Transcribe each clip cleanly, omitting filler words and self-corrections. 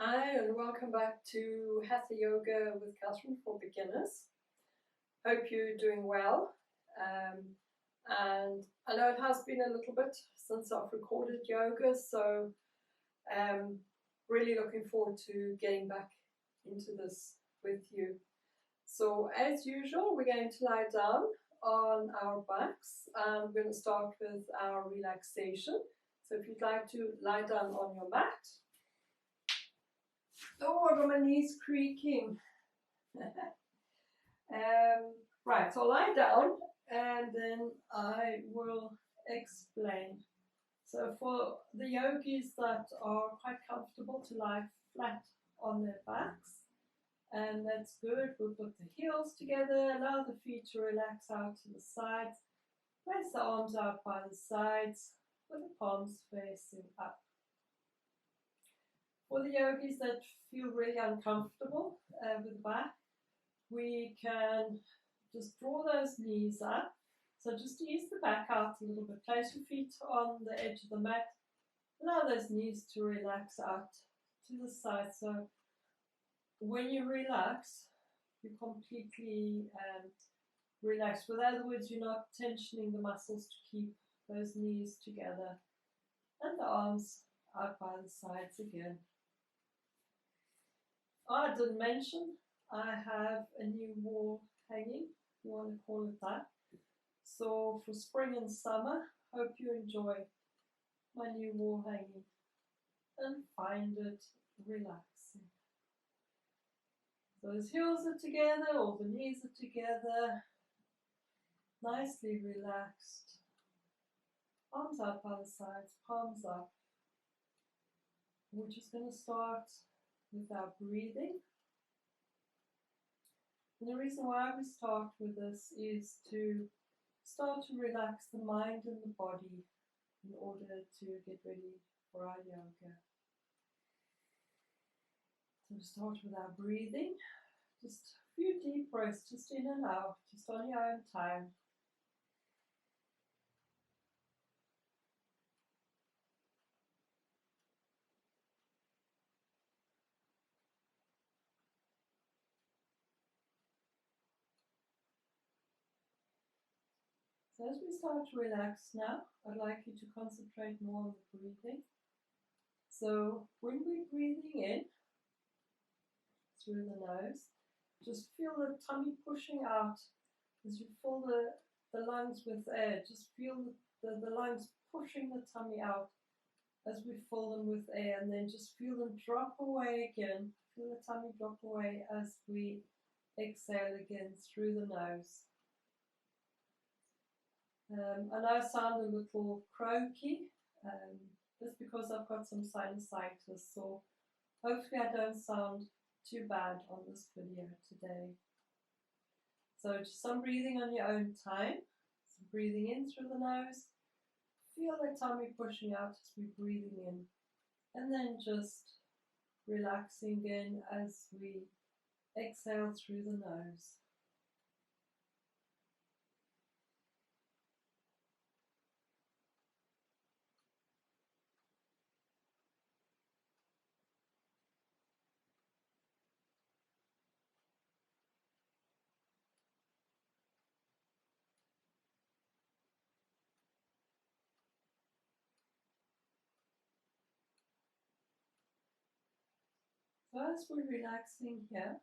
Hi and welcome back to Hatha Yoga with Catherine for beginners. Hope you're doing well. And I know it has been a little bit since I've recorded yoga, so really looking forward to getting back into this with you. So as usual, we're going to lie down on our backs and we're going to start with our relaxation. So if you'd like to lie down on your mat. Oh, I got my knees creaking. Right, so lie down and then I will explain. So for the yogis that are quite comfortable to lie flat on their backs, and that's good, we'll put the heels together, allow the feet to relax out to the sides, place the arms out by the sides with the palms facing up. For the yogis that feel really uncomfortable with the back, we can just draw those knees up. So just ease the back out a little bit. Place your feet on the edge of the mat. Allow those knees to relax out to the side. So when you relax, you're completely relaxed. In other words, you're not tensioning the muscles to keep those knees together. And the arms out by the sides again. I didn't mention, I have a new wall hanging, if you want to call it that. So for spring and summer, hope you enjoy my new wall hanging and find it relaxing. Those heels are together, all the knees are together, nicely relaxed. Arms out by the sides, palms up. We're just going to start with our breathing. And the reason why we start with this is to start to relax the mind and the body in order to get ready for our yoga. So start with our breathing. Just a few deep breaths, just in and out, just on your own time. So as we start to relax now, I'd like you to concentrate more on the breathing. So when we're breathing in through the nose, just feel the tummy pushing out as you fill the lungs with air. Just feel the lungs pushing the tummy out as we fill them with air, and then just feel them drop away again. Feel the tummy drop away as we exhale again through the nose. I know I sound a little croaky, just because I've got some sinusitis, so hopefully I don't sound too bad on this video today. So just some breathing on your own time. So breathing in through the nose, feel the tummy pushing out as we're breathing in, and then just relaxing again as we exhale through the nose. So as we're relaxing here,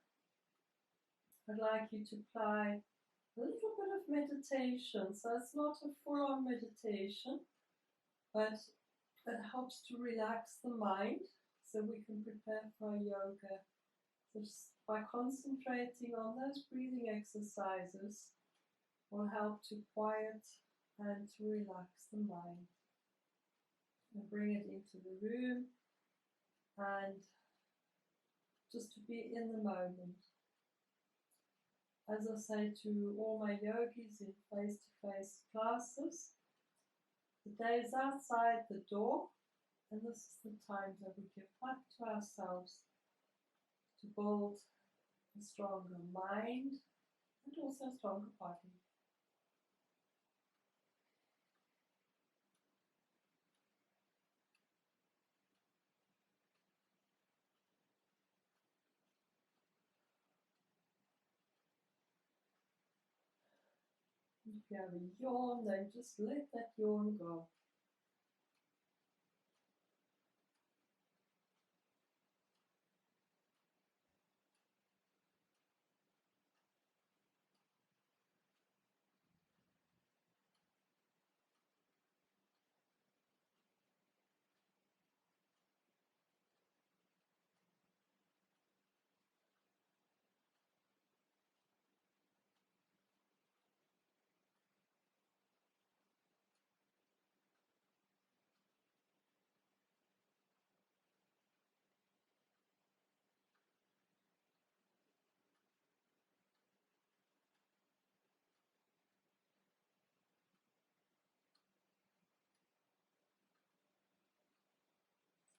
I'd like you to apply a little bit of meditation. So it's not a full-on meditation, but it helps to relax the mind so we can prepare for our yoga. So just by concentrating on those breathing exercises will help to quiet and to relax the mind. And bring it into the room and just to be in the moment. As I say to all my yogis in face-to-face classes, the day is outside the door, and this is the time that we give back to ourselves to build a stronger mind and also a stronger body. If you have a yawn, then just let that yawn go.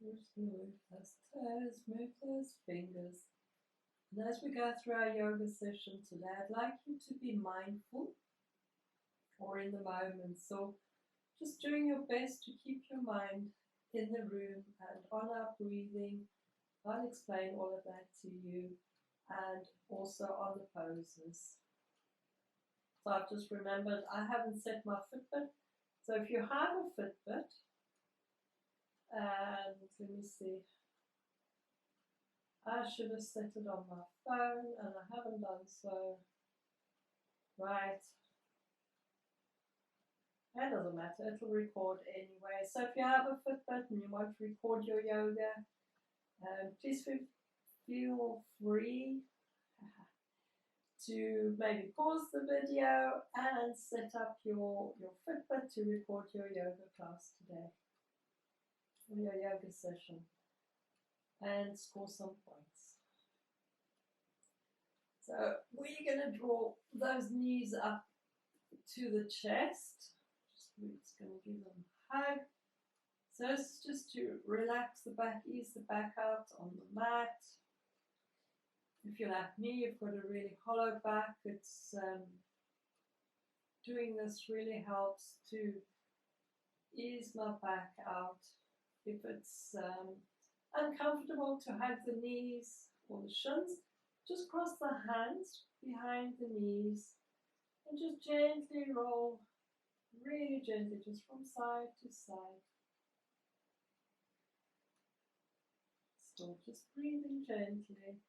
Just move those toes, move those fingers. And as we go through our yoga session today, I'd like you to be mindful or in the moment. So just doing your best to keep your mind in the room and on our breathing. I'll explain all of that to you, and also on the poses. So I've just remembered I haven't set my Fitbit. So if you have a Fitbit, and let me see, I should have set it on my phone and I haven't done so. Right. That doesn't matter, it'll record anyway. So if you have a Fitbit and you want to record your yoga, please feel free to maybe pause the video and set up your Fitbit to record your yoga class today, or your yoga session, and score some points. So we're going to draw those knees up to the chest. Just going to give them a hug. So it's just to relax the back, ease the back out on the mat. If you're like me, you've got a really hollow back. It's doing this really helps to ease my back out. If it's uncomfortable to hug the knees or the shins, just cross the hands behind the knees and just gently roll, really gently, just from side to side. Still just breathing gently.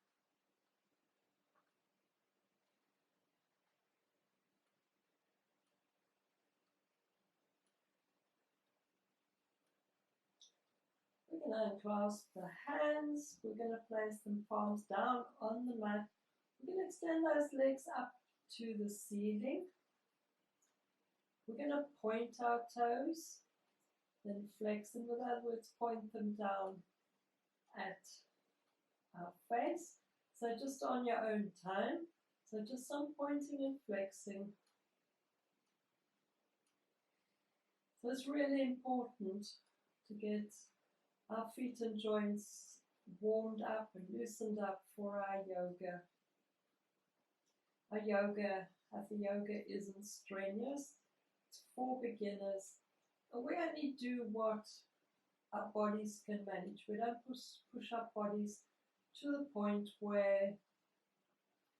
We're going to unclasp the hands. We're going to place them palms down on the mat. We're going to extend those legs up to the ceiling. We're going to point our toes, then flex them. In other words, point them down at our face. So just on your own time. So just some pointing and flexing. So it's really important to get our feet and joints warmed up and loosened up for our yoga. The yoga isn't strenuous. It's for beginners. And we only do what our bodies can manage. We don't push our bodies to the point where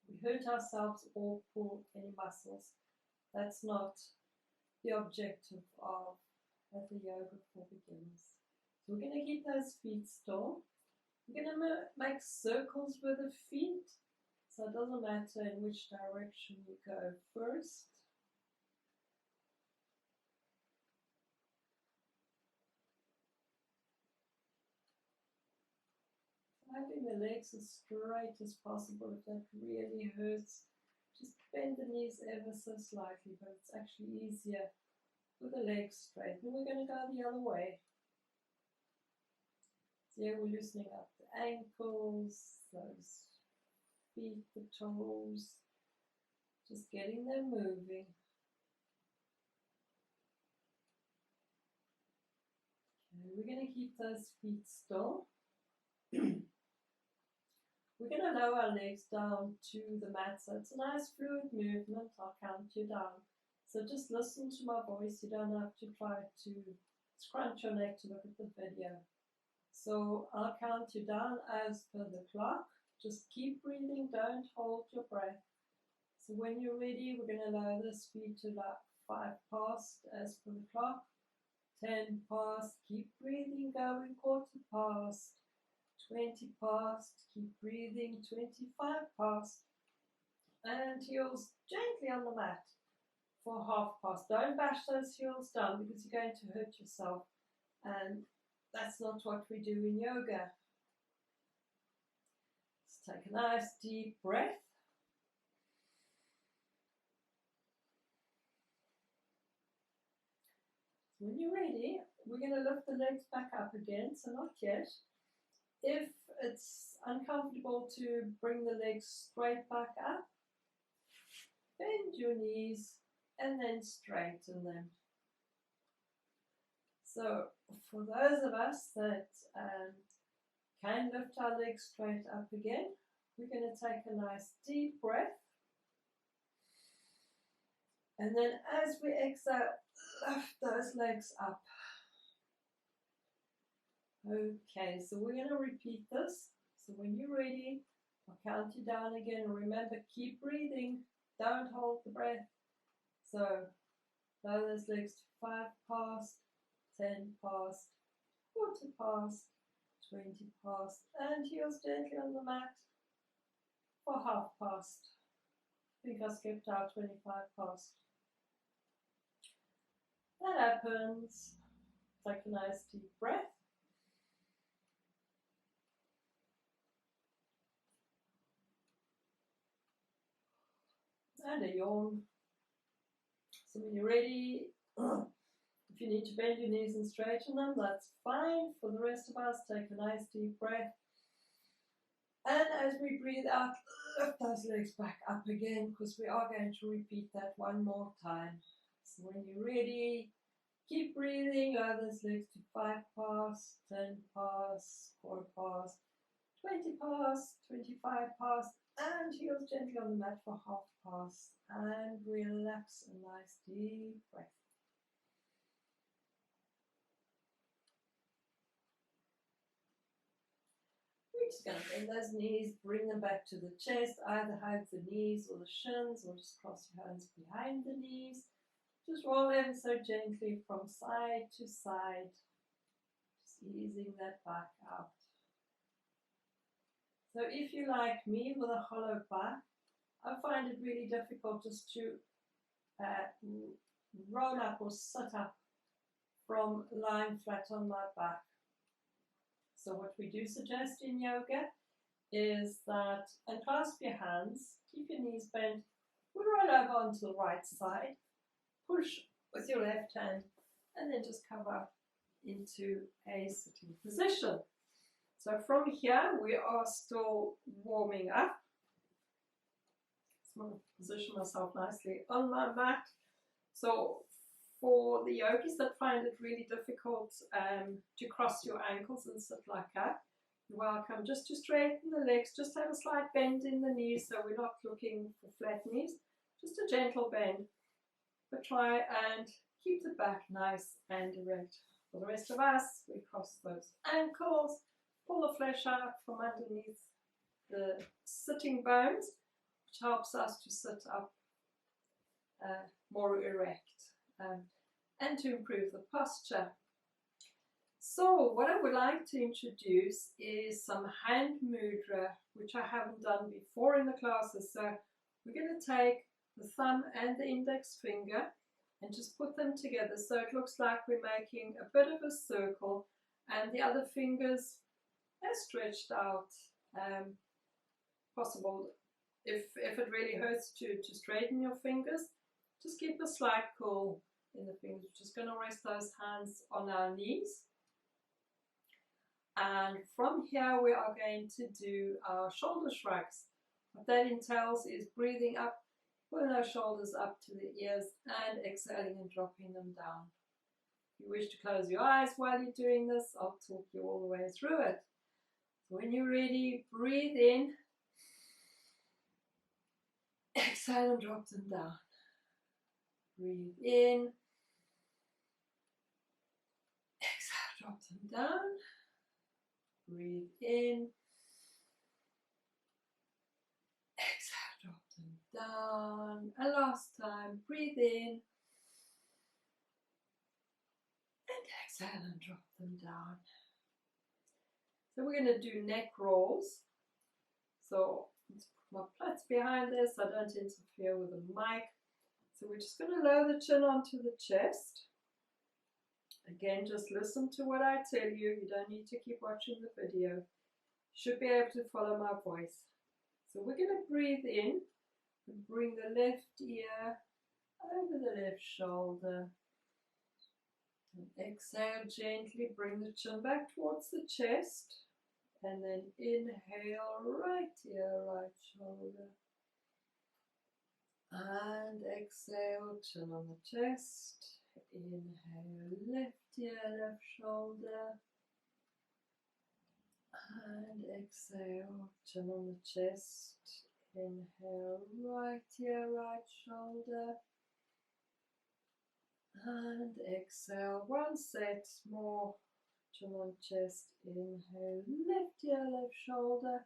we hurt ourselves or pull any muscles. That's not the objective of the yoga for beginners. So we're going to keep those feet still. We're going to make circles with the feet. So it doesn't matter in which direction you go first. Having the legs as straight as possible. If that really hurts, just bend the knees ever so slightly, but it's actually easier with the legs straight. And we're going to go the other way. So here we're loosening up the ankles, those feet, the toes, just getting them moving. Okay, we're going to keep those feet still. We're going to lower our legs down to the mat, so it's a nice fluid movement. I'll count you down. So just listen to my voice. You don't have to try to scrunch your neck to look at the video. So I'll count you down as per the clock. Just keep breathing, don't hold your breath. So when you're ready, we're going to lower the speed to like 5 past as per the clock. 10 past, keep breathing, going, quarter past. 20 past, keep breathing, 25 past. And heels gently on the mat for half past. Don't bash those heels down because you're going to hurt yourself. And that's not what we do in yoga. Let's take a nice deep breath. When you're ready, we're going to lift the legs back up again, so not yet. If it's uncomfortable to bring the legs straight back up, bend your knees and then straighten them. So for those of us that can lift our legs straight up again, we're going to take a nice deep breath. And then as we exhale, lift those legs up. Okay, so we're going to repeat this. So when you're ready, I'll count you down again. Remember, keep breathing. Don't hold the breath. So lower those legs to 5 past, 10 past, quarter past, 20 past, and heels gently on the mat for half past. I think I skipped out 25 past. That happens. Take a nice deep breath. And a yawn. So when you're ready, if you need to bend your knees and straighten them, that's fine. For the rest of us, take a nice deep breath. And as we breathe out, lift those legs back up again, because we are going to repeat that one more time. So when you're ready, keep breathing. Lower those legs to 5 past, 10 past, quarter past, 20 past, 25 past, and heels gently on the mat for half past. And relax, a nice deep breath. We're just going to bend those knees, bring them back to the chest, either hug the knees or the shins, or just cross your hands behind the knees. Just roll them so gently from side to side, just easing that back out. So if you like me with a hollow back, I find it really difficult just to roll up or sit up from lying flat on my back. So what we do suggest in yoga is that unclasp your hands, keep your knees bent, we roll over onto the right side, push with your left hand, and then just cover into a sitting position. So from here, we are still warming up. So I'm going to position myself nicely on my mat. So for the yogis that find it really difficult to cross your ankles and sit like that, you're welcome just to straighten the legs, just have a slight bend in the knees, so we're not looking for flat knees, just a gentle bend. But try and keep the back nice and erect. For the rest of us, we cross those ankles, pull the flesh out from underneath the sitting bones, which helps us to sit up more erect and to improve the posture. So what I would like to introduce is some hand mudra, which I haven't done before in the classes. So we're going to take the thumb and the index finger and just put them together so it looks like we're making a bit of a circle, and the other fingers are stretched out. Possible if it really hurts to straighten your fingers, just keep a slight pull in the fingers. We're just going to rest those hands on our knees, and from here we are going to do our shoulder shrugs. What that entails is breathing up, pulling our shoulders up to the ears, and exhaling and dropping them down. If you wish to close your eyes while you're doing this, I'll talk you all the way through it. So when you're ready, breathe in, exhale and drop them down. Breathe in, exhale, drop them down. Breathe in, exhale, drop them down, and last time, breathe in, and exhale and drop them down. So we're going to do neck rolls. So let's put my plaits behind this, I don't interfere with the mic. So we're just going to lower the chin onto the chest. Again, just listen to what I tell you. You don't need to keep watching the video. You should be able to follow my voice. So we're going to breathe in and bring the left ear over the left shoulder. And exhale gently, bring the chin back towards the chest. And then inhale, right ear, right shoulder. And exhale, chin on the chest. Inhale, left ear, left shoulder. And exhale, chin on the chest. Inhale, right ear, right shoulder. And exhale, one set more. Chin on chest. Inhale, left ear, left shoulder.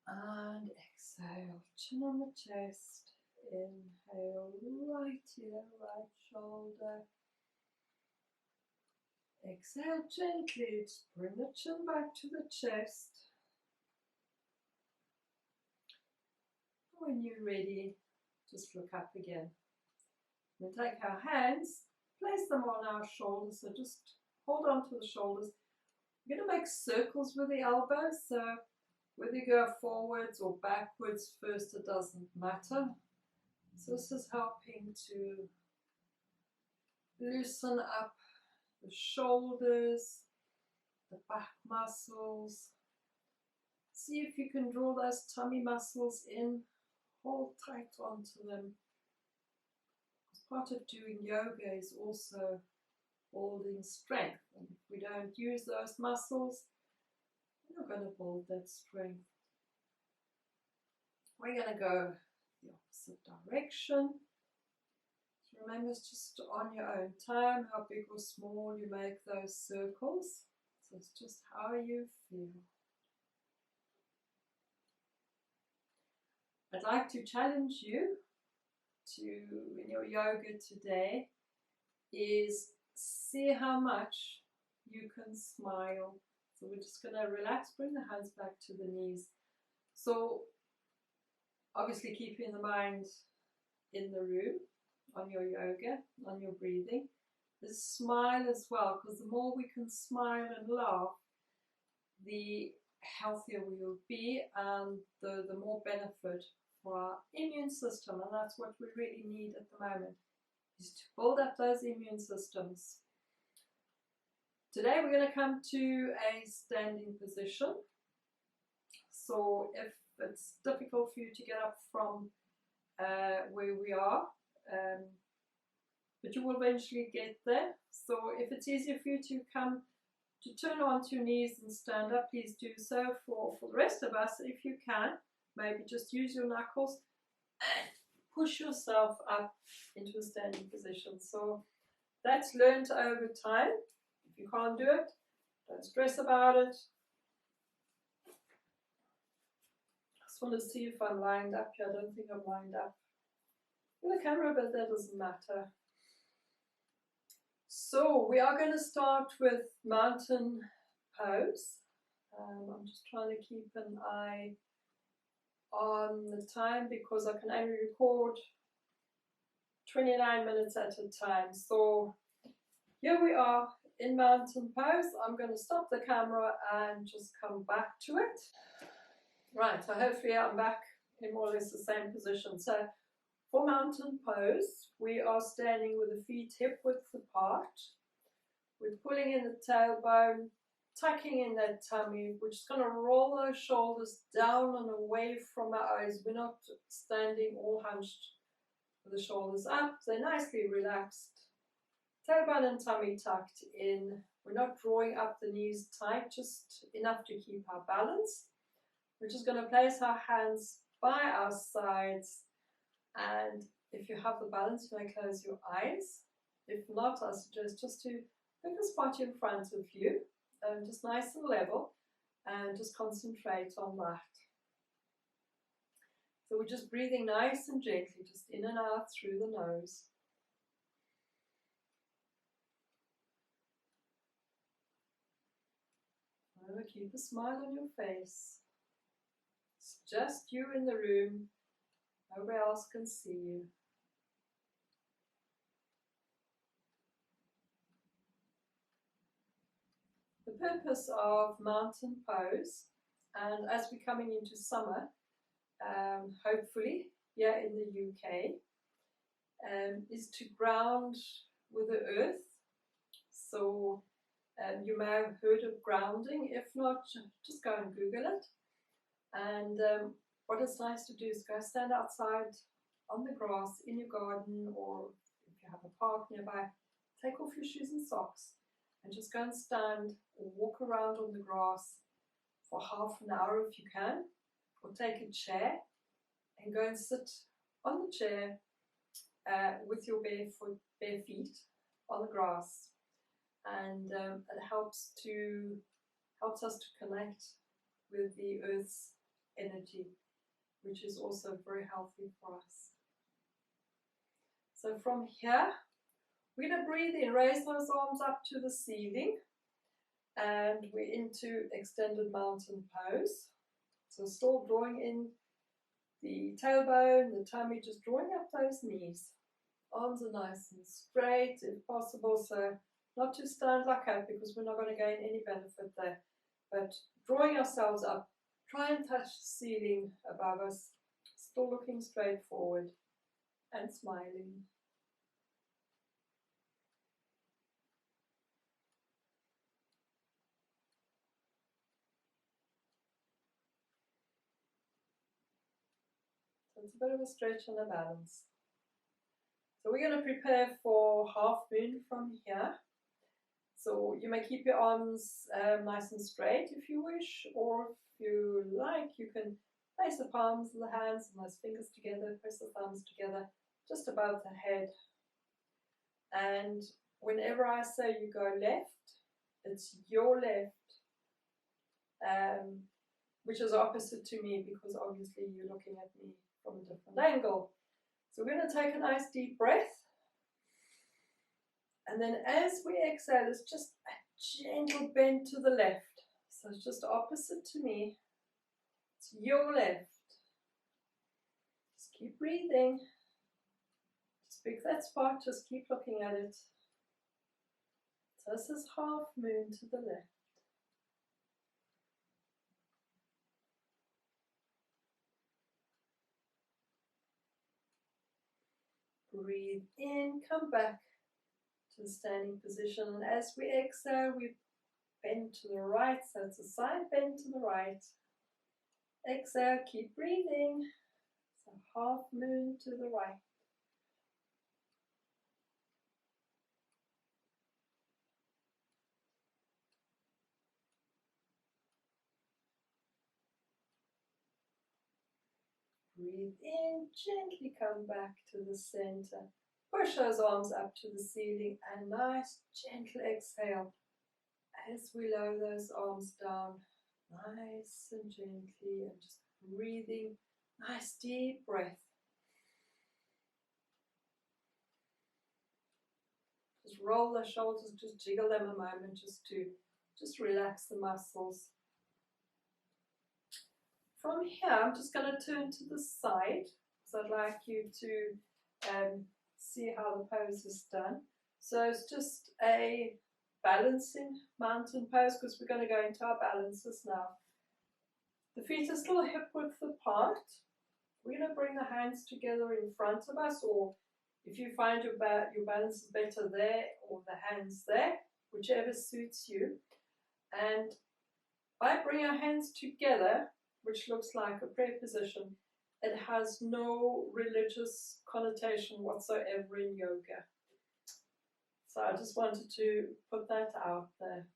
And exhale, chin on the chest. Inhale, right ear, right shoulder. Exhale gently, just bring the chin back to the chest. When you're ready, just look up again. We'll take our hands, place them on our shoulders, so just hold on to the shoulders. We're going to make circles with the elbows, so whether you go forwards or backwards first, it doesn't matter. So this is helping to loosen up the shoulders, the back muscles. See if you can draw those tummy muscles in, hold tight onto them. Part of doing yoga is also building strength, and if we don't use those muscles, we're not going to build that strength. We're going to go the opposite direction. So remember, it's just on your own time, how big or small you make those circles. So it's just how you feel. I'd like to challenge you to, in your yoga today, is see how much you can smile. So we're just going to relax, bring the hands back to the knees. So obviously keeping the mind in the room, on your yoga, on your breathing. Just smile as well, because the more we can smile and laugh, the healthier we will be, and the more benefit for our immune system. And that's what we really need at the moment, is to build up those immune systems. Today we're going to come to a standing position. So if it's difficult for you to get up from where we are, but you will eventually get there. So if it's easier for you to come to turn onto your knees and stand up, please do so. For the rest of us, if you can, maybe just use your knuckles and push yourself up into a standing position. So that's learned over time. If you can't do it, don't stress about it. I just want to see if I'm lined up here. I don't think I'm lined up with the camera, but that doesn't matter. So we are going to start with mountain pose. I'm just trying to keep an eye on the time because I can only record 29 minutes at a time. So here we are in mountain pose. I'm going to stop the camera and just come back to it. Right, so hopefully I'm back in more or less the same position. So for mountain pose, we are standing with the feet hip width apart. We're pulling in the tailbone, tucking in that tummy. We're just going to roll those shoulders down and away from our eyes. We're not standing all hunched with the shoulders up. They're nicely relaxed. Tailbone and tummy tucked in. We're not drawing up the knees tight, just enough to keep our balance. We're just going to place our hands by our sides. And if you have the balance, you may close your eyes. If not, I suggest just to pick a spot in front of you, just nice and level, and just concentrate on that. So we're just breathing nice and gently, just in and out through the nose. Keep a smile on your face. It's just you in the room. Nobody else can see you. The purpose of mountain pose, and as we're coming into summer, hopefully here in the UK, is to ground with the earth. So you may have heard of grounding. If not, just go and Google it. And what it's nice to do is go stand outside on the grass in your garden, or if you have a park nearby, take off your shoes and socks and just go and stand or walk around on the grass for half an hour if you can, or take a chair and go and sit on the chair with your bare feet on the grass. And it helps us to connect with the earth's energy, which is also very healthy for us. So from here, we're going to breathe in, raise those arms up to the ceiling, and we're into extended mountain pose. So still drawing in the tailbone, the tummy, just drawing up those knees. Arms are nice and straight if possible, so not to stand like that because we're not going to gain any benefit there. But drawing ourselves up, try and touch the ceiling above us, still looking straight forward and smiling. So it's a bit of a stretch and a balance. So we're going to prepare for half moon from here. So you may keep your arms nice and straight if you wish, or if you like, you can place the palms of the hands and those fingers together, press the thumbs together just above the head. And whenever I say you go left, it's your left, which is opposite to me because obviously you're looking at me from a different angle. So we're going to take a nice deep breath. And then as we exhale, it's just a gentle bend to the left. So it's just opposite to me. It's your left. Just keep breathing. Just pick that spot, just keep looking at it. So this is half moon to the left. Breathe in, come back to the standing position, and as we exhale, we bend to the right, so it's a side bend to the right. Exhale, keep breathing. So half moon to the right. Breathe in, gently come back to the center. Push those arms up to the ceiling, and nice gentle exhale as we lower those arms down, nice and gently, and just breathing, nice deep breath. Just roll the shoulders, just jiggle them a moment just to relax the muscles. From here, I'm just going to turn to the side because I'd like you to see how the pose is done. So it's just a balancing mountain pose because we're going to go into our balances now. The feet are still hip width apart. We're going to bring the hands together in front of us, or if you find your balance is better there or the hands there, whichever suits you. And by bringing our hands together, which looks like a prayer position, it has no religious connotation whatsoever in yoga. So I just wanted to put that out there.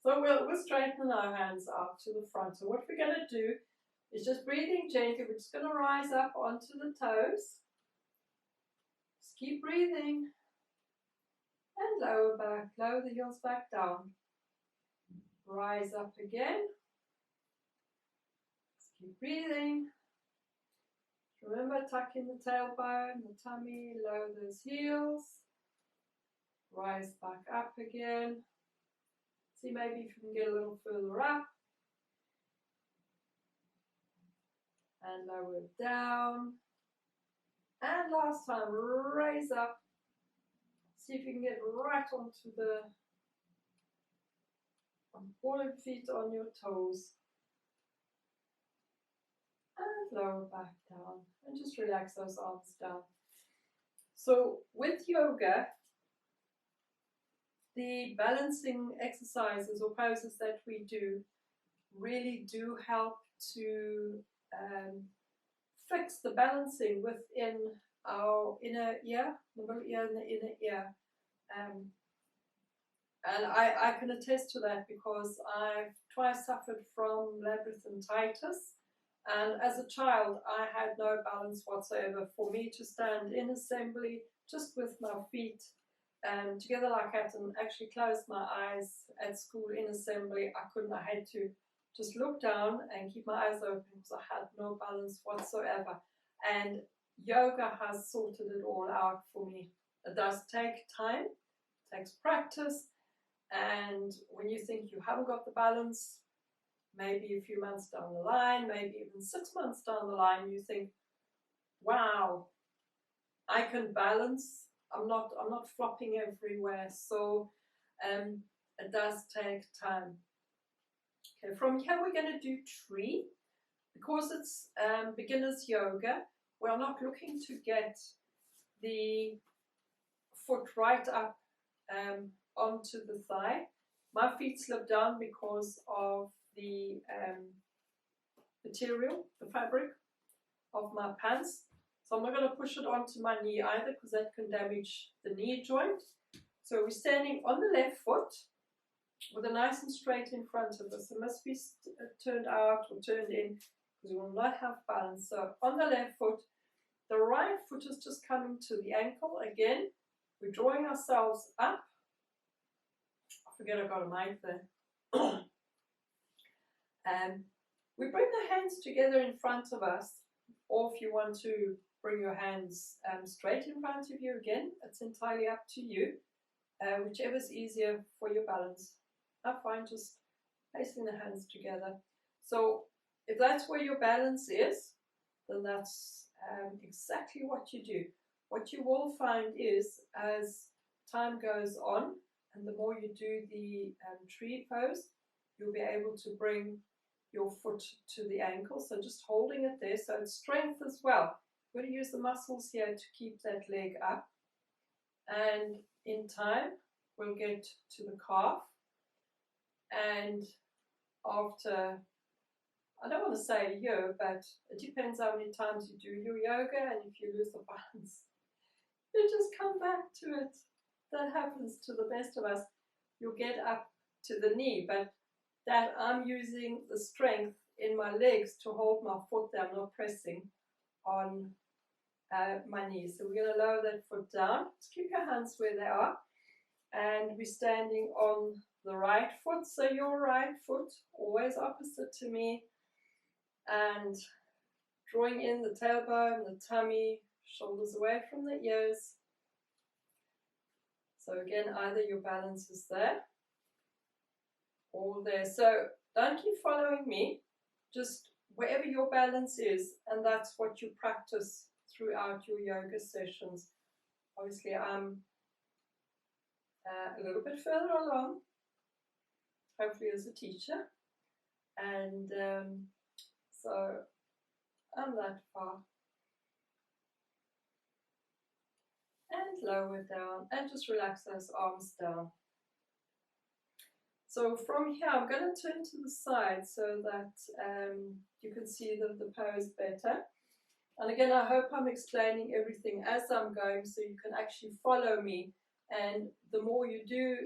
So we'll straighten our hands out to the front. So what we're going to do is just breathing gently. We're just going to rise up onto the toes. Just keep breathing. And lower back, lower the heels back down. Rise up again. Just keep breathing. Remember, tuck in the tailbone, the tummy, lower those heels, rise back up again. See maybe if you can get a little further up. And lower it down. And last time, raise up. See if you can get right onto the ball of feet on your toes. And lower back down. And just relax those arms down. So with yoga, the balancing exercises or poses that we do really do help to fix the balancing within our inner ear, the middle ear and the inner ear. And I can attest to that because I've twice suffered from labyrinthitis, and as a child I had no balance whatsoever. For me to stand in assembly just with my feet together like that and actually close my eyes at school in assembly, I couldn't. I had to just look down and keep my eyes open because I had no balance whatsoever. And yoga has sorted it all out for me. It does take time, it takes practice, and when you think you haven't got the balance, maybe a few months down the line, maybe even 6 months down the line, you think, wow, I can balance. I'm not flopping everywhere. So it does take time. Okay, from here we're going to do tree. Because it's beginner's yoga, we're not looking to get the foot right up onto the thigh. My feet slip down because of the material, the fabric of my pants. So I'm not going to push it onto my knee either because that can damage the knee joint. So we're standing on the left foot with a nice and straight in front of us. It must be turned out or turned in because we will not have balance. So on the left foot, the right foot is just coming to the ankle. Again, we're drawing ourselves up. I forget I got a mic there. We bring the hands together in front of us, or if you want to bring your hands straight in front of you again, it's entirely up to you. Whichever is easier for your balance. I find just placing the hands together. So if that's where your balance is, then that's exactly what you do. What you will find is, as time goes on, and the more you do the tree pose, you'll be able to bring your foot to the ankle. So just holding it there, so it's strength as well. You're going to use the muscles here to keep that leg up. And in time, we'll get to the calf. And after, I don't want to say a year, but it depends how many times you do your yoga, and if you lose the balance, you just come back to it. That happens to the best of us. You'll get up to the knee, but that I'm using the strength in my legs to hold my foot there. I'm not pressing on my knees. So we're going to lower that foot down. Just keep your hands where they are. And we're standing on the right foot. So your right foot, always opposite to me. And drawing in the tailbone, the tummy, shoulders away from the ears. So again, either your balance is there or there. So don't keep following me, just wherever your balance is, and that's what you practice throughout your yoga sessions. Obviously, I'm a little bit further along, hopefully as a teacher, and so I'm that far. And lower down, and just relax those arms down. So from here, I'm going to turn to the side so that you can see the pose better. And again, I hope I'm explaining everything as I'm going so you can actually follow me. And the more you do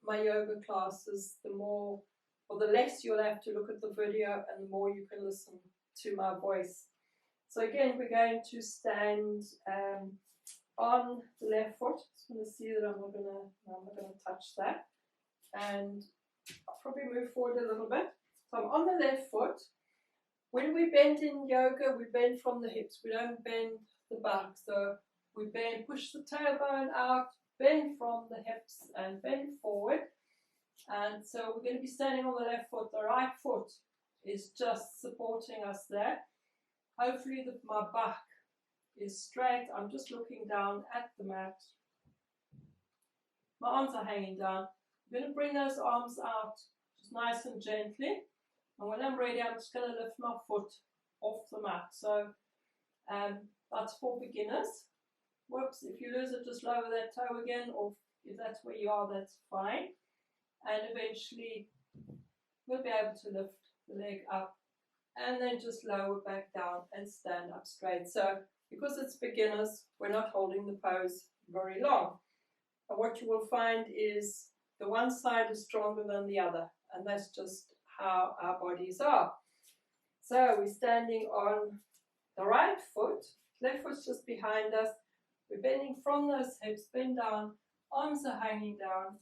my yoga classes, the more, or the less you'll have to look at the video and the more you can listen to my voice. So again, we're going to stand on the left foot. Just want to see that I'm not going to touch that. And I'll probably move forward a little bit. So I'm on the left foot when we bend in yoga, we bend from the hips. We don't bend the back. So we bend, push the tailbone out, bend from the hips and bend forward. And so we're going to be standing on the left foot. The right foot is just supporting us there. Hopefully my back is straight. I'm just looking down at the mat. My arms are hanging down. I'm going to bring those arms out just nice and gently. And when I'm ready, I'm just going to lift my foot off the mat. So that's for beginners. Whoops, if you lose it, just lower that toe again, or if that's where you are, that's fine. And eventually we'll be able to lift the leg up and then just lower back down and stand up straight. So because it's beginners, we're not holding the pose very long. And what you will find is the one side is stronger than the other, and that's just how our bodies are. So we're standing on the right foot, left foot's just behind us. We're bending from those hips, bend down, arms are hanging down.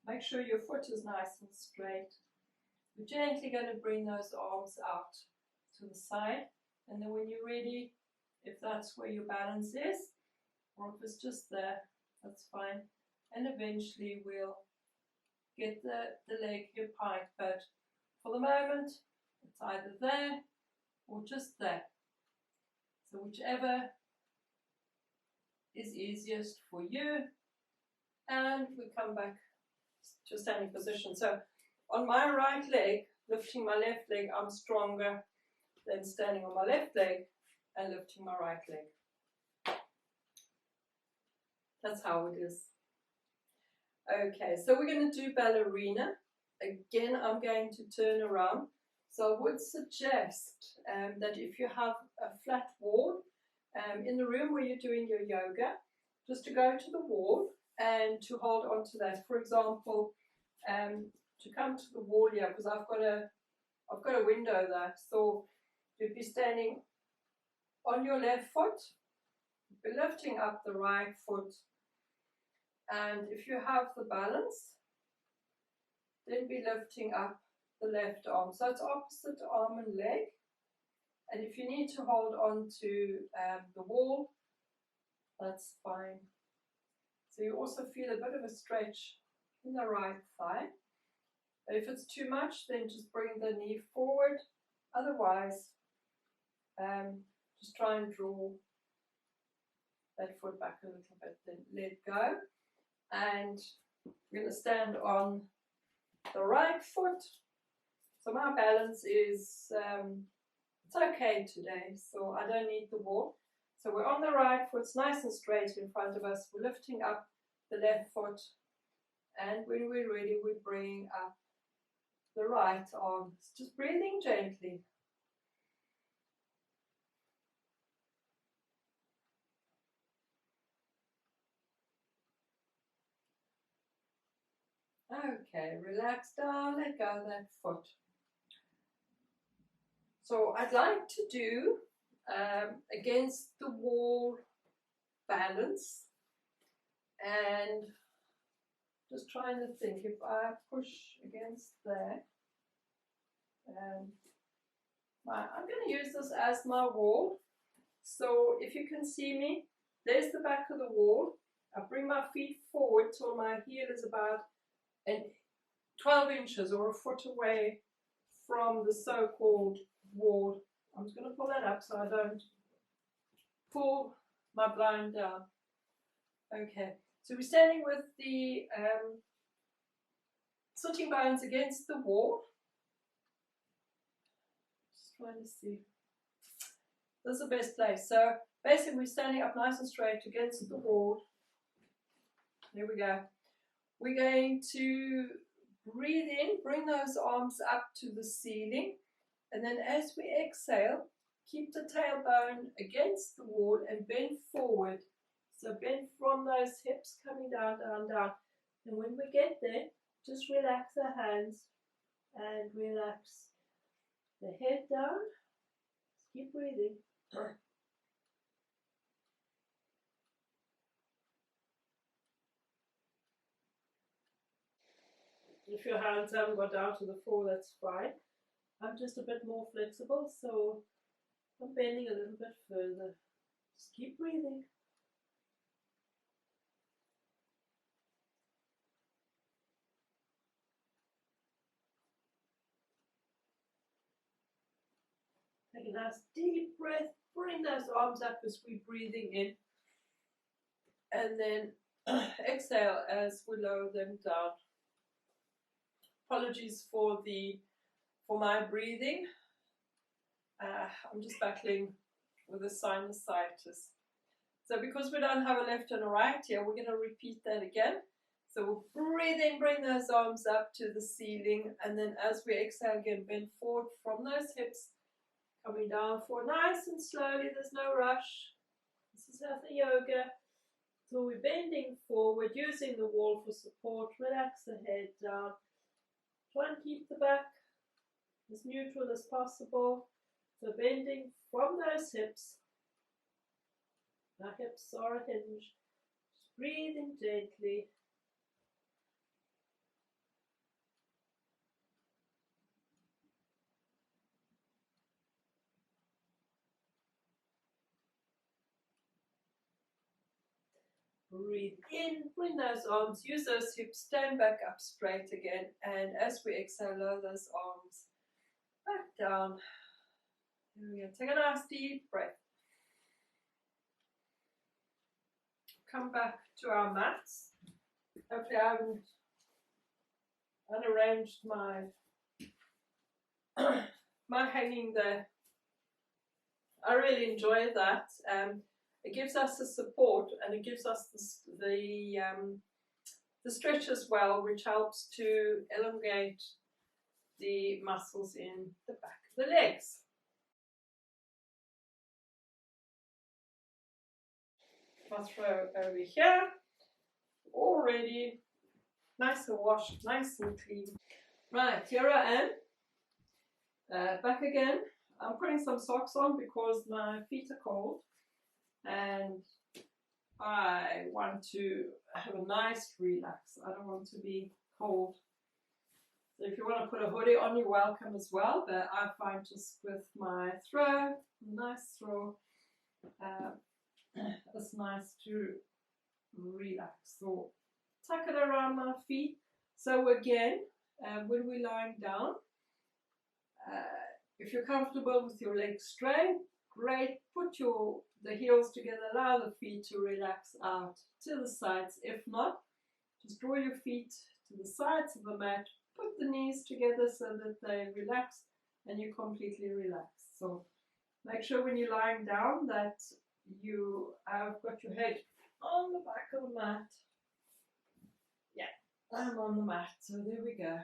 Make sure your foot is nice and straight. We're gently going to bring those arms out to the side, and then when you're ready, if that's where your balance is, or if it's just there, that's fine. And eventually we'll get the leg hip height, but for the moment, it's either there or just there. So whichever is easiest for you. And we come back to a standing position. So on my right leg, lifting my left leg, I'm stronger than standing on my left leg and lifting my right leg. That's how it is. Okay, so we're going to do ballerina. Again, I'm going to turn around. So I would suggest that if you have a flat wall in the room where you're doing your yoga, just to go to the wall and to hold on to that. For example, to come to the wall here, because I've got a window there. So you'd be standing on your left foot, you'd be lifting up the right foot, and if you have the balance, then be lifting up the left arm. So it's opposite arm and leg. And if you need to hold on to the wall, that's fine. So you also feel a bit of a stretch in the right thigh. But if it's too much, then just bring the knee forward. Otherwise, just try and draw that foot back a little bit, then let go. And we're going to stand on the right foot. So my balance is, it's okay today, so I don't need the wall. So we're on the right foot, it's nice and straight in front of us. We're lifting up the left foot, and when we're ready, we bring up the right arm. Just breathing gently. Okay, relax down, let go of that foot. So I'd like to do against the wall balance, and just trying to think, if I push against there, I'm going to use this as my wall. So if you can see me, there's the back of the wall. I bring my feet forward till my heel is about 12 inches or a foot away from the so-called wall. I'm just going to pull that up so I don't pull my blind down. Okay, so we're standing with the sitting bones against the wall. Just trying to see. This is the best place. So basically we're standing up nice and straight against the wall. There we go. We're going to breathe in, bring those arms up to the ceiling, and then as we exhale, keep the tailbone against the wall and bend forward. So bend from those hips, coming down, down, down. And when we get there, just relax the hands and relax the head down. Just keep breathing. If your hands haven't got down to the floor, that's fine. I'm just a bit more flexible, so I'm bending a little bit further. Just keep breathing. Take a nice deep breath. Bring those arms up as we're breathing in. And then exhale as we lower them down. Apologies for my breathing. I'm just battling with a sinusitis. So because we don't have a left and a right here, we're going to repeat that again. So we'll breathe in, bring those arms up to the ceiling, and then as we exhale again, bend forward from those hips, coming down forward nice and slowly, there's no rush. This is Hatha Yoga. So we're bending forward, using the wall for support, relax the head down. Try and keep the back as neutral as possible. So bending from those hips. Our hips are a hinge. Just breathing gently. Breathe in, bring those arms, use those hips, stand back up straight again, and as we exhale, lower those arms back down. There we go. Take a nice deep breath. Come back to our mats. Hopefully I haven't unarranged my my hanging there. I really enjoy that. It gives us the support, and it gives us the stretch as well, which helps to elongate the muscles in the back of the legs. I'll throw over here, already nice and washed, nice and clean. Right, here I am, back again. I'm putting some socks on because my feet are cold, and I want to have a nice relax. I don't want to be cold. So if you want to put a hoodie on, you're welcome as well, but I find just with my throw, nice throw, it's nice to relax. So tuck it around my feet. So again, when we're lying down, if you're comfortable with your legs straight, great. Put the heels together, allow the feet to relax out to the sides. If not, just draw your feet to the sides of the mat, put the knees together so that they relax and you're completely relaxed. So make sure when you're lying down that you have got your head on the back of the mat. Yeah, I'm on the mat, so there we go.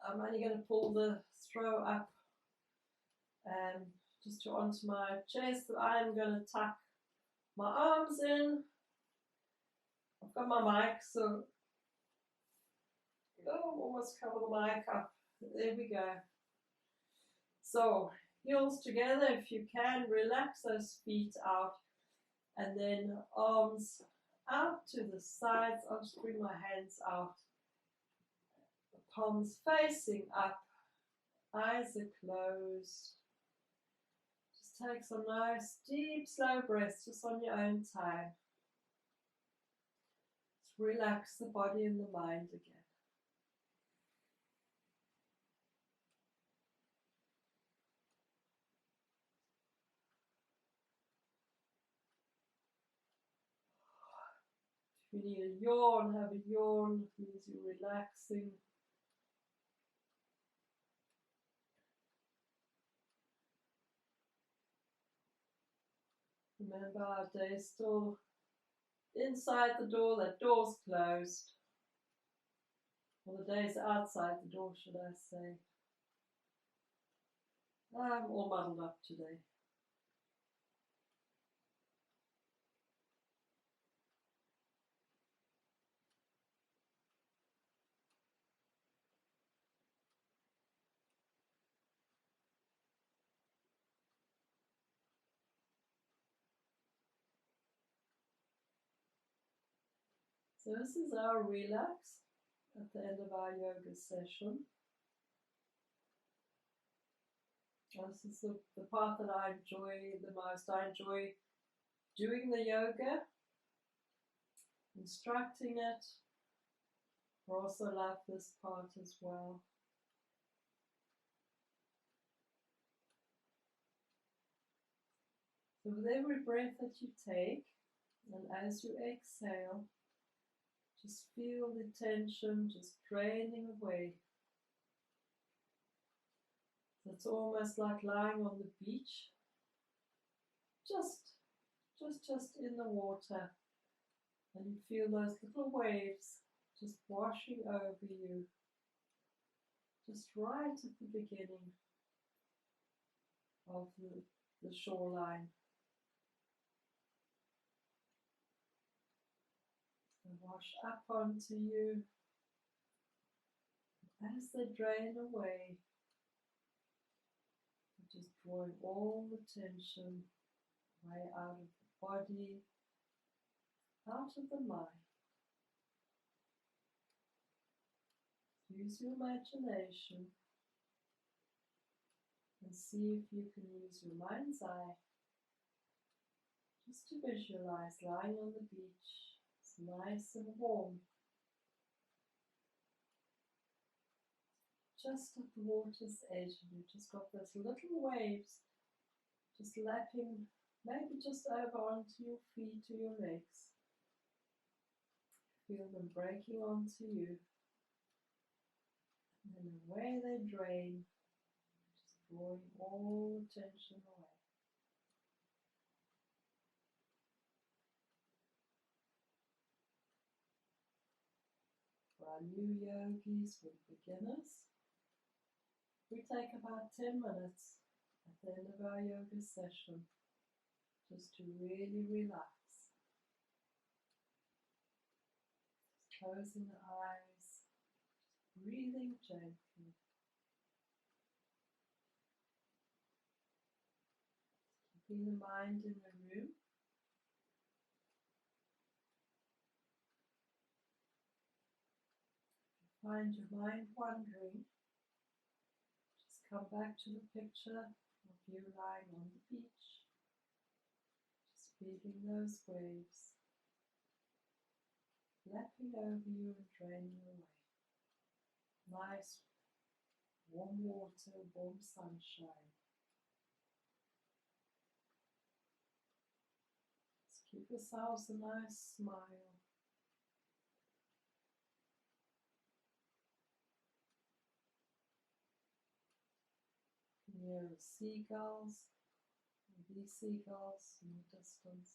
I'm only going to pull the throw up and just onto my chest. I'm going to tuck my arms in. I've got my mic, so almost cover the mic up. There we go. So heels together, if you can, relax those feet out, and then arms out to the sides. I'll just bring my hands out. The palms facing up, eyes are closed. Just take some nice, deep, slow breaths just on your own time. Just relax the body and the mind again. If you need a yawn, have a yawn. It means you're relaxing. Remember, our day is still inside the door, that door's closed. Well, the day's outside the door, should I say. I'm all muddled up today. So this is our relax. at the end of our yoga session. This is the part that I enjoy the most. I enjoy doing the yoga, instructing it. I also love this part as well. So with every breath that you take, and as you exhale, just feel the tension just draining away. It's almost like lying on the beach, just in the water, and you feel those little waves just washing over you, just right at the beginning of the shoreline. And wash up onto you. As they drain away, just drawing all the tension way out of the body, out of the mind. Use your imagination and see if you can use your mind's eye just to visualize lying on the beach. It's nice and warm. Just at the water's edge, and you've just got those little waves just lapping, maybe just over onto your feet or your legs. Feel them breaking onto you. And then away they drain, just drawing all the tension away. For our new yogis, for the beginners, we take about 10 minutes at the end of our yoga session just to really relax. Just closing the eyes, breathing gently. Keeping the mind in the room. Find your mind wandering. Just come back to the picture of you lying on the beach. Just feeling those waves lapping over you and draining away. Nice warm water, warm sunshine. Just give yourselves a nice smile. Near the seagulls, these seagulls in the distance.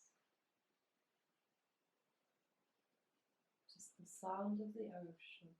Just the sound of the ocean.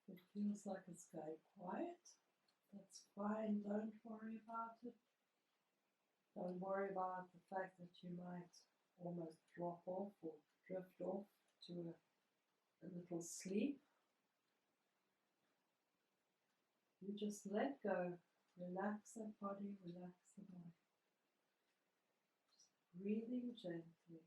It feels like it's going quiet. That's fine, don't worry about it. Don't worry about the fact that you might almost drop off or drift off to a little sleep. You just let go, relax the body, relax the mind. Just breathing gently.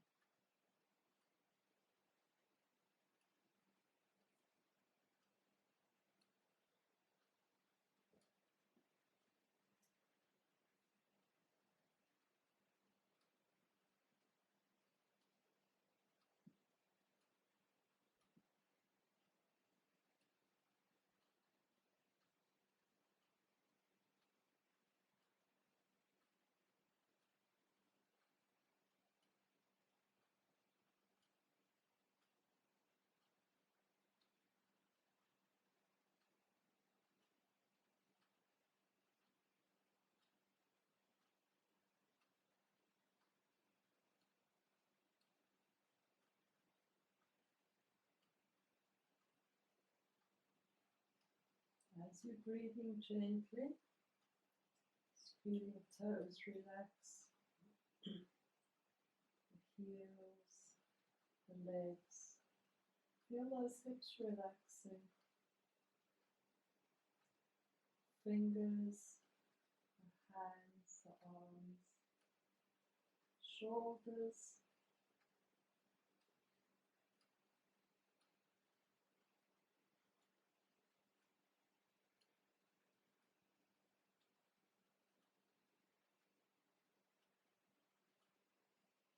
As you're breathing gently, Feel your toes relax, the heels, the legs. Feel those hips relaxing. Fingers, the hands, the arms, shoulders.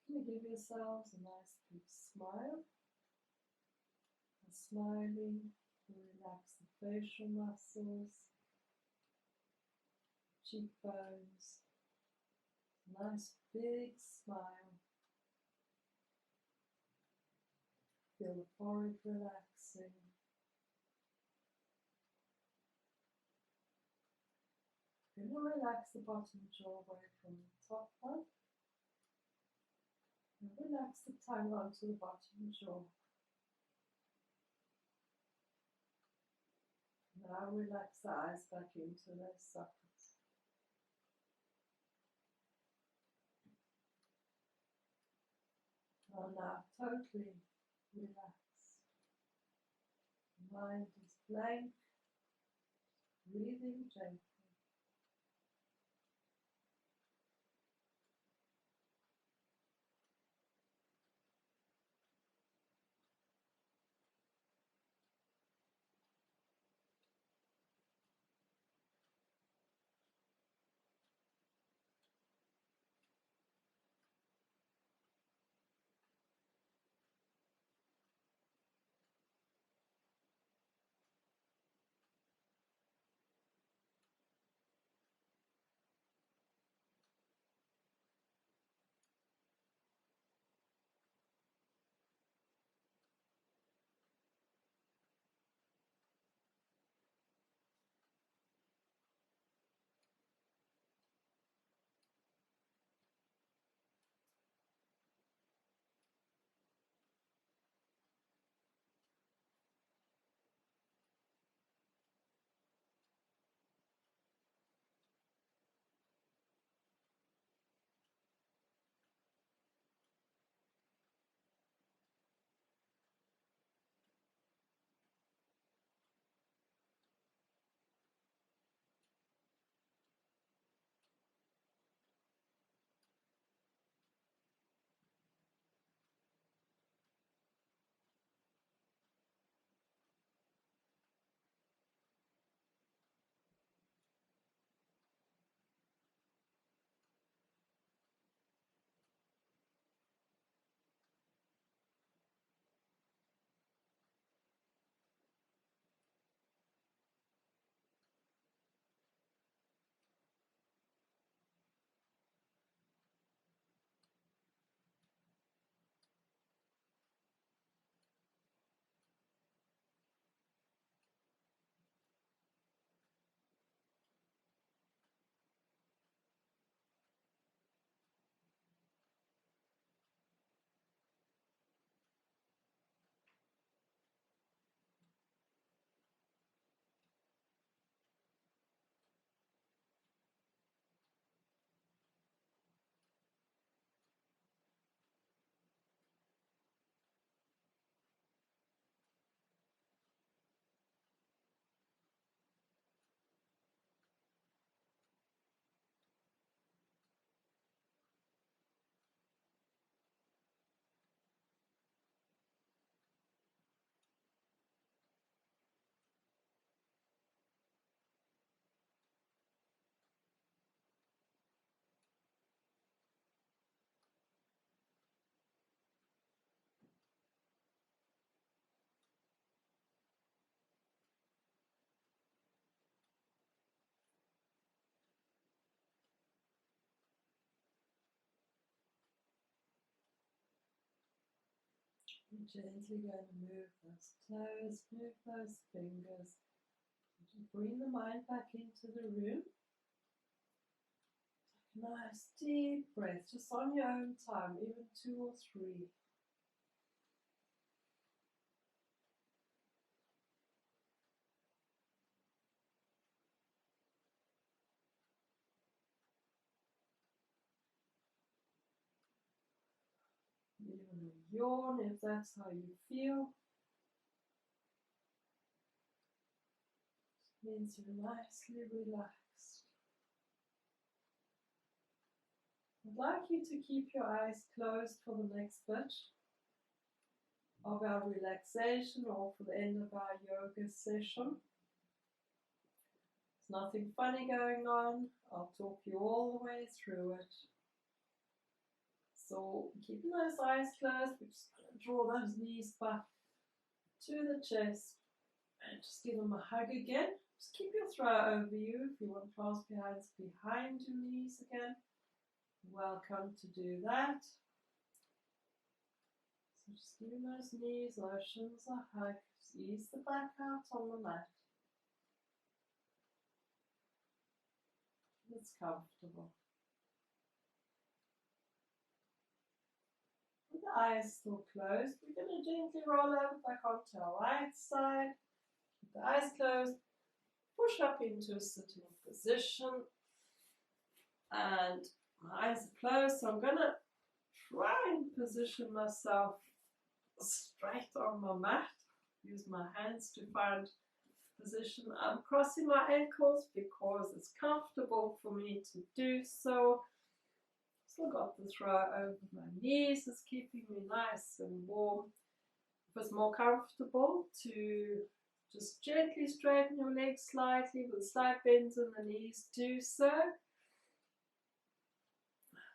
Can you give yourselves a nice big smile? And smiling to relax the facial muscles, cheekbones. Nice big smile. Feel the forehead relaxing. You're going to relax the bottom jaw away from the top one. And relax the tongue onto the bottom jaw. Now relax the eyes back into their sockets. Now totally relax. Mind is blank, breathing gently. You're gently going to move those toes, move those fingers. Just bring the mind back into the room. Take a nice deep breath, just on your own time, even 2 or 3. want to yawn if that's how you feel. It means you're nicely relaxed. I'd like you to keep your eyes closed for the next bit of our relaxation or for the end of our yoga session. There's nothing funny going on. I'll talk you all the way through it. So keeping those eyes closed, we're just going to draw those knees back to the chest and just give them a hug again. Just keep your throat over you. If you want to clasp your hands behind your knees again, welcome to do that. So just giving those knees, those shins a hug. Just ease the back out on the mat. It's comfortable. With the eyes still closed, we're going to gently roll over back onto our right side. With the eyes closed, push up into a sitting position. And my eyes are closed, so I'm going to try and position myself straight on my mat. Use my hands to find position. I'm crossing my ankles because it's comfortable for me to do so. Still got the throw over my knees, it's keeping me nice and warm. If it's more comfortable to just gently straighten your legs slightly with slight bends in the knees, do so.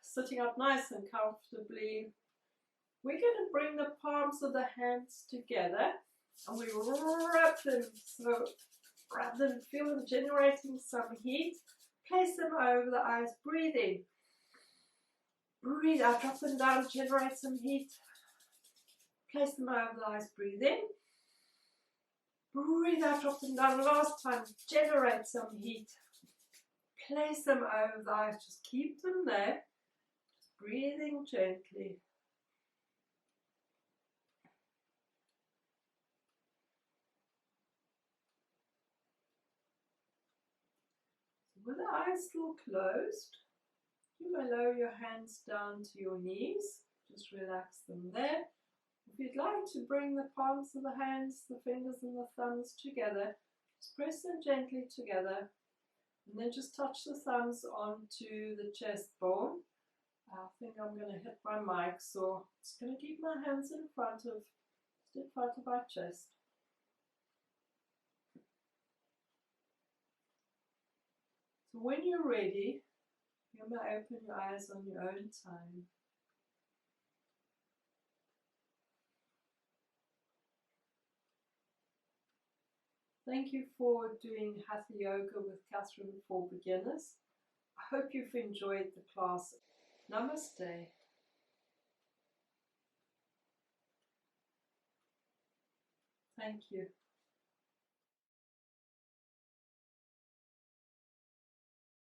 Sitting up nice and comfortably, we're going to bring the palms of the hands together and we wrap them, so rather than feel them generating some heat, place them over the eyes, breathe in, breathe out, drop them down, generate some heat, place them over the eyes, breathe in, breathe out, drop them down, last time, generate some heat, place them over the eyes, just keep them there, just breathing gently. With the eyes still closed, you may lower your hands down to your knees, just relax them there. If you'd like to bring the palms of the hands, the fingers and the thumbs together, just press them gently together and then just touch the thumbs onto the chest bone. I think I'm going to hit my mic, so I'm just going to keep my hands in front of my chest. So when you're ready, you may open your eyes on your own time. Thank you for doing Hatha Yoga with Catherine for beginners. I hope you've enjoyed the class. Namaste. Thank you.